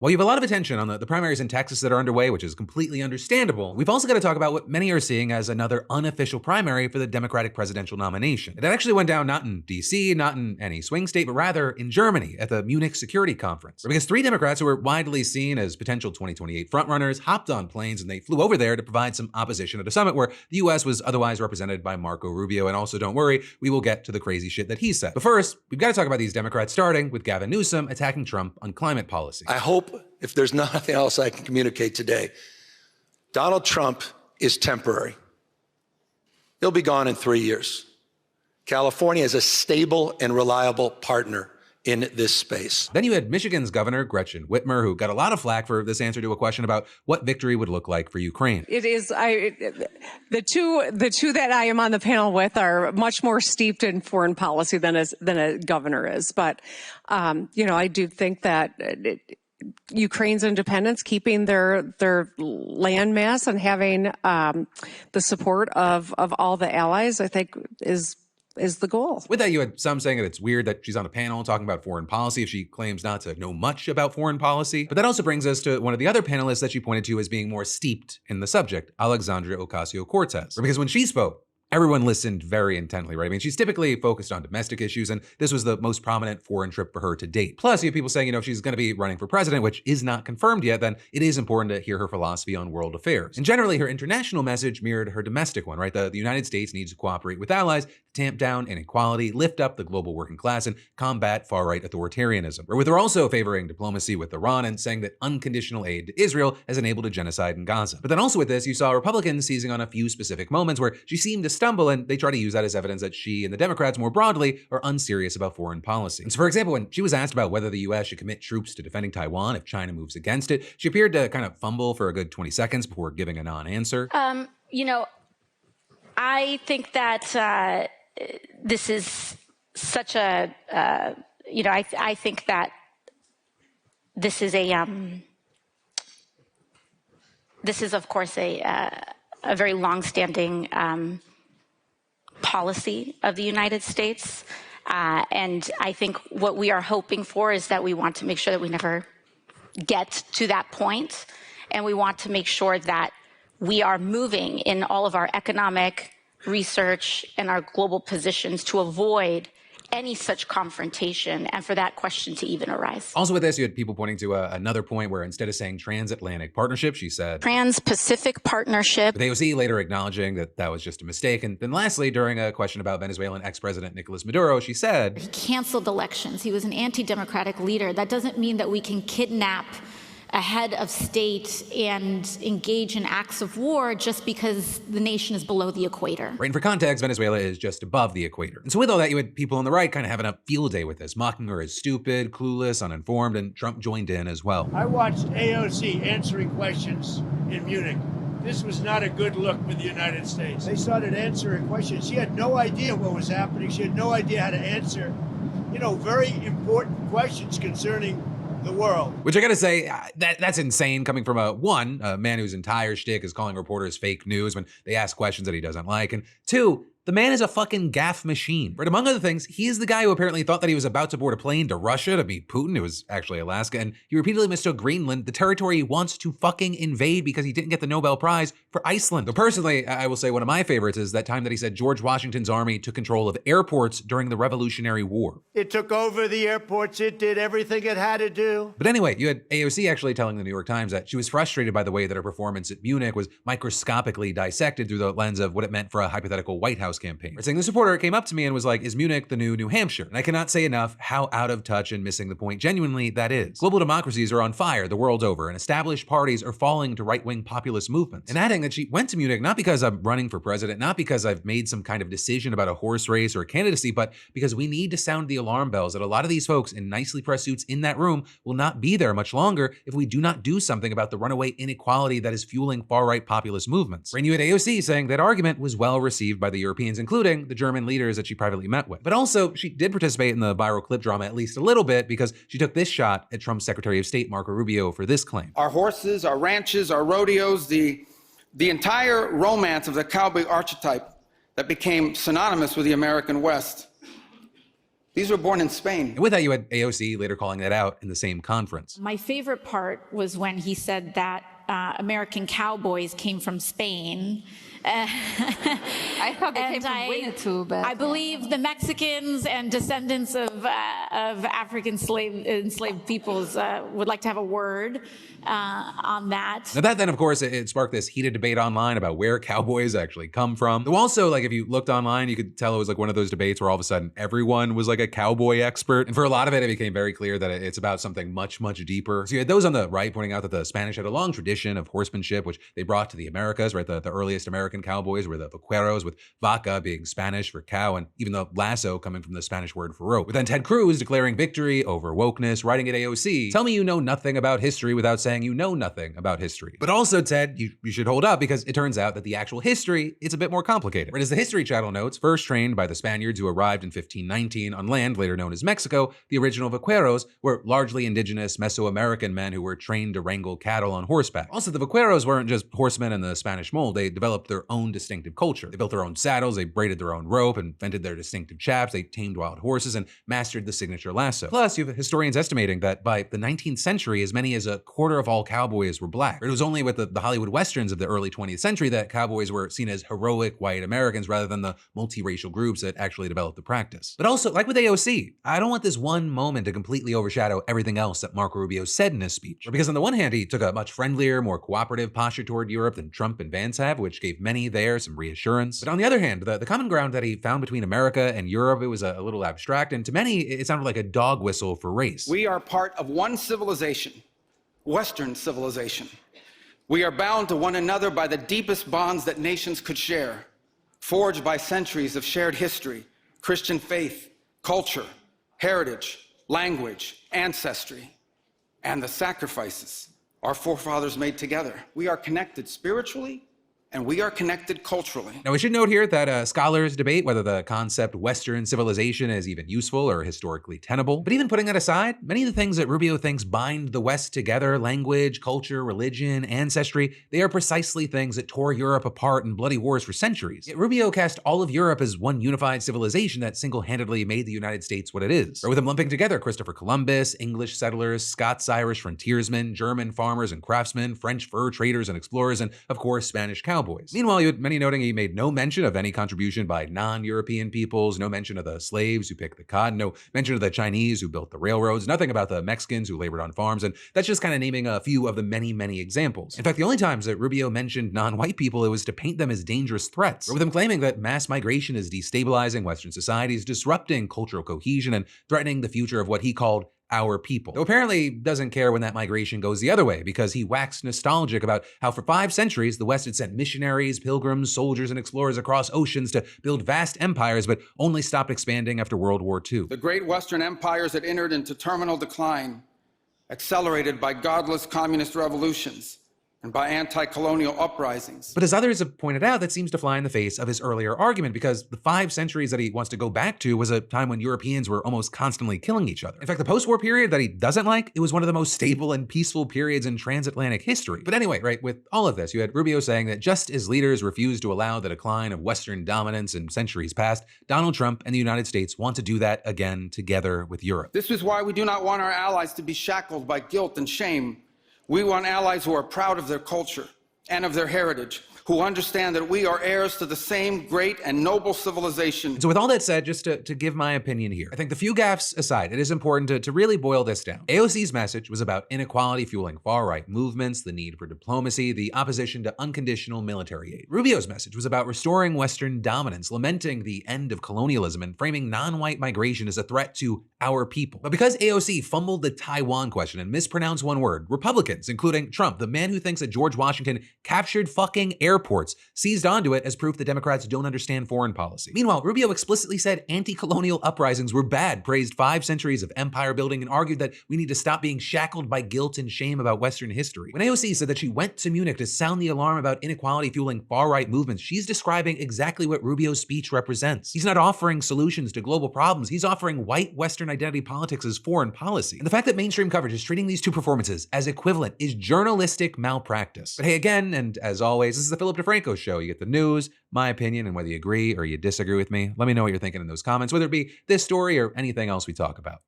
While you have a lot of attention on the primaries in Texas that are underway, which is completely understandable, we've also got to talk about what many are seeing as another unofficial primary for the Democratic presidential nomination. It actually went down not in DC, not in any swing state, but rather in Germany at the Munich Security Conference. Because three Democrats who were widely seen as potential 2028 frontrunners hopped on planes and they flew over there to provide some opposition at a summit where the US was otherwise represented by Marco Rubio. And also, don't worry, we will get to the crazy shit that he said. But first, we've got to talk about these Democrats, starting with Gavin Newsom attacking Trump on climate policy. I hope, if there's nothing else I can communicate today, Donald Trump is temporary. He'll be gone in 3 years. California is a stable and reliable partner in this space. Then you had Michigan's Governor Gretchen Whitmer, who got a lot of flack for this answer to a question about what victory would look like for Ukraine. It is, the two that I am on the panel with are much more steeped in foreign policy than a governor is. But, I do think that Ukraine's independence, keeping their land mass and having the support of all the allies, I think is the goal. With that, you had some saying that it's weird that she's on a panel talking about foreign policy if she claims not to know much about foreign policy. But that also brings us to one of the other panelists that she pointed to as being more steeped in the subject, Alexandria Ocasio Cortez. Because when she spoke, everyone listened very intently, right? I mean, she's typically focused on domestic issues, and this was the most prominent foreign trip for her to date. Plus, you have people saying, if she's going to be running for president, which is not confirmed yet, then it is important to hear her philosophy on world affairs. And generally, her international message mirrored her domestic one, right? The United States needs to cooperate with allies to tamp down inequality, lift up the global working class, and combat far-right authoritarianism. With her also favoring diplomacy with Iran and saying that unconditional aid to Israel has enabled a genocide in Gaza. But then also with this, you saw Republicans seizing on a few specific moments where she seemed to stumble, and they try to use that as evidence that she and the Democrats more broadly are unserious about foreign policy. And so, for example, when she was asked about whether the US should commit troops to defending Taiwan if China moves against it, she appeared to kind of fumble for a good 20 seconds before giving a non-answer. I think that this is such a, I think that this is of course a very longstanding policy of the United States. And I think what we are hoping for is that we want to make sure that we never get to that point. And we want to make sure that we are moving in all of our economic research and our global positions to avoid any such confrontation and for that question to even arise. Also with this, you had people pointing to another point where instead of saying transatlantic partnership, she said Trans-Pacific Partnership. With AOC later acknowledging that that was just a mistake. And then lastly, during a question about Venezuelan ex-president Nicolas Maduro, she said, he canceled elections. He was an anti-democratic leader. That doesn't mean that we can kidnap a head of state and engage in acts of war just because the nation is below the equator. Right, and for context, Venezuela is just above the equator. And so with all that, you had people on the right kind of having a field day with this, mocking her as stupid, clueless, uninformed, and Trump joined in as well. I watched AOC answering questions in Munich. This was not a good look for the United States. They started answering questions. She had no idea what was happening. She had no idea how to answer, very important questions concerning the world. Which I gotta say, that's insane coming from a man whose entire shtick is calling reporters fake news when they ask questions that he doesn't like, and two, the man is a fucking gaffe machine. Right, among other things, he is the guy who apparently thought that he was about to board a plane to Russia to meet Putin, who was actually Alaska, and he repeatedly mistook Greenland, the territory he wants to fucking invade because he didn't get the Nobel Prize for Iceland. But personally, I will say one of my favorites is that time that he said George Washington's army took control of airports during the Revolutionary War. It took over the airports. It did everything it had to do. But anyway, you had AOC actually telling the New York Times that she was frustrated by the way that her performance at Munich was microscopically dissected through the lens of what it meant for a hypothetical White House campaign. Saying this reporter came up to me and was like, is Munich the new New Hampshire? And I cannot say enough how out of touch and missing the point genuinely that is. Global democracies are on fire the world over, and established parties are falling to right-wing populist movements. And adding that she went to Munich not because I'm running for president, not because I've made some kind of decision about a horse race or a candidacy, but because we need to sound the alarm bells that a lot of these folks in nicely pressed suits in that room will not be there much longer if we do not do something about the runaway inequality that is fueling far-right populist movements. And you had AOC saying that argument was well received by the Europeans, including the German leaders that she privately met with. But also, she did participate in the viral clip drama at least a little bit because she took this shot at Trump's Secretary of State, Marco Rubio, for this claim. Our horses, our ranches, our rodeos, the entire romance of the cowboy archetype that became synonymous with the American West These were born in Spain. And with that, you had AOC later calling that out in the same conference. My favorite part was when he said that American cowboys came from Spain. I thought they came from Winnetou, but I believe the Mexicans and descendants of African enslaved peoples would like to have a word on that. Now that then, of course, it sparked this heated debate online about where cowboys actually come from. Though also, like, if you looked online, you could tell it was like one of those debates where all of a sudden everyone was like a cowboy expert. And for a lot of it, it became very clear that it's about something much, much deeper. So you had those on the right pointing out that the Spanish had a long tradition of horsemanship, which they brought to the Americas, right? The earliest American cowboys were the vaqueros, with vaca being Spanish for cow, and even the lasso coming from the Spanish word for rope. But then Ted Cruz declaring victory over wokeness, writing at AOC, tell me you know nothing about history without saying you know nothing about history. But also, Ted, you should hold up, because it turns out that the actual history is a bit more complicated. Right, as the History Channel notes, first trained by the Spaniards who arrived in 1519 on land later known as Mexico, the original vaqueros were largely indigenous Mesoamerican men who were trained to wrangle cattle on horseback. Also, the vaqueros weren't just horsemen in the Spanish mold, they developed their own distinctive culture. They built their own saddles, they braided their own rope, invented their distinctive chaps, they tamed wild horses, and mastered the signature lasso. Plus, you have historians estimating that by the 19th century, as many as a quarter of all cowboys were black. It was only with the Hollywood Westerns of the early 20th century that cowboys were seen as heroic white Americans rather than the multiracial groups that actually developed the practice. But also, like with AOC, I don't want this one moment to completely overshadow everything else that Marco Rubio said in his speech. Because on the one hand, he took a much friendlier, more cooperative posture toward Europe than Trump and Vance have, which gave many there some reassurance. But on the other hand, the common ground that he found between America and Europe, it was a little abstract, and to many, it sounded like a dog whistle for race. We are part of one civilization, Western civilization. We are bound to one another by the deepest bonds that nations could share, forged by centuries of shared history, Christian faith, culture, heritage, language, ancestry, and the sacrifices our forefathers made together. We are connected spiritually, and we are connected culturally. Now, we should note here that scholars debate whether the concept Western civilization is even useful or historically tenable. But even putting that aside, many of the things that Rubio thinks bind the West together, language, culture, religion, ancestry, they are precisely things that tore Europe apart in bloody wars for centuries. Yet Rubio cast all of Europe as one unified civilization that single-handedly made the United States what it is. Or with him lumping together Christopher Columbus, English settlers, Scots-Irish frontiersmen, German farmers and craftsmen, French fur traders and explorers, and of course, Spanish cowboys. Meanwhile, you had many noting he made no mention of any contribution by non-European peoples, no mention of the slaves who picked the cotton, no mention of the Chinese who built the railroads, nothing about the Mexicans who labored on farms, and that's just kind of naming a few of the many, many examples. In fact, the only times that Rubio mentioned non-white people, it was to paint them as dangerous threats, or with him claiming that mass migration is destabilizing Western societies, disrupting cultural cohesion, and threatening the future of what he called our people. Though apparently doesn't care when that migration goes the other way, because he waxed nostalgic about how for 5 centuries the West had sent missionaries, pilgrims, soldiers, and explorers across oceans to build vast empires, but only stopped expanding after World War II. The great Western empires that entered into terminal decline, accelerated by godless communist revolutions and by anti-colonial uprisings. But as others have pointed out, that seems to fly in the face of his earlier argument, because the 5 centuries that he wants to go back to was a time when Europeans were almost constantly killing each other. In fact, the post-war period that he doesn't like, it was one of the most stable and peaceful periods in transatlantic history. But anyway, right, with all of this, you had Rubio saying that just as leaders refused to allow the decline of Western dominance in centuries past, Donald Trump and the United States want to do that again together with Europe. This is why we do not want our allies to be shackled by guilt and shame. We want allies who are proud of their culture and of their heritage, who understand that we are heirs to the same great and noble civilization. So with all that said, just to give my opinion here, I think the few gaffes aside, it is important to really boil this down. AOC's message was about inequality fueling far-right movements, the need for diplomacy, the opposition to unconditional military aid. Rubio's message was about restoring Western dominance, lamenting the end of colonialism, and framing non-white migration as a threat to our people. But because AOC fumbled the Taiwan question and mispronounced one word, Republicans, including Trump, the man who thinks that George Washington captured fucking airports, seized onto it as proof that Democrats don't understand foreign policy. Meanwhile, Rubio explicitly said anti-colonial uprisings were bad, praised 5 centuries of empire building, and argued that we need to stop being shackled by guilt and shame about Western history. When AOC said that she went to Munich to sound the alarm about inequality fueling far-right movements, she's describing exactly what Rubio's speech represents. He's not offering solutions to global problems. He's offering white Western identity politics as foreign policy. And the fact that mainstream coverage is treating these two performances as equivalent is journalistic malpractice. But hey, again, and as always, this is the Philip DeFranco Show. You get the news, my opinion, and whether you agree or you disagree with me. Let me know what you're thinking in those comments, whether it be this story or anything else we talk about.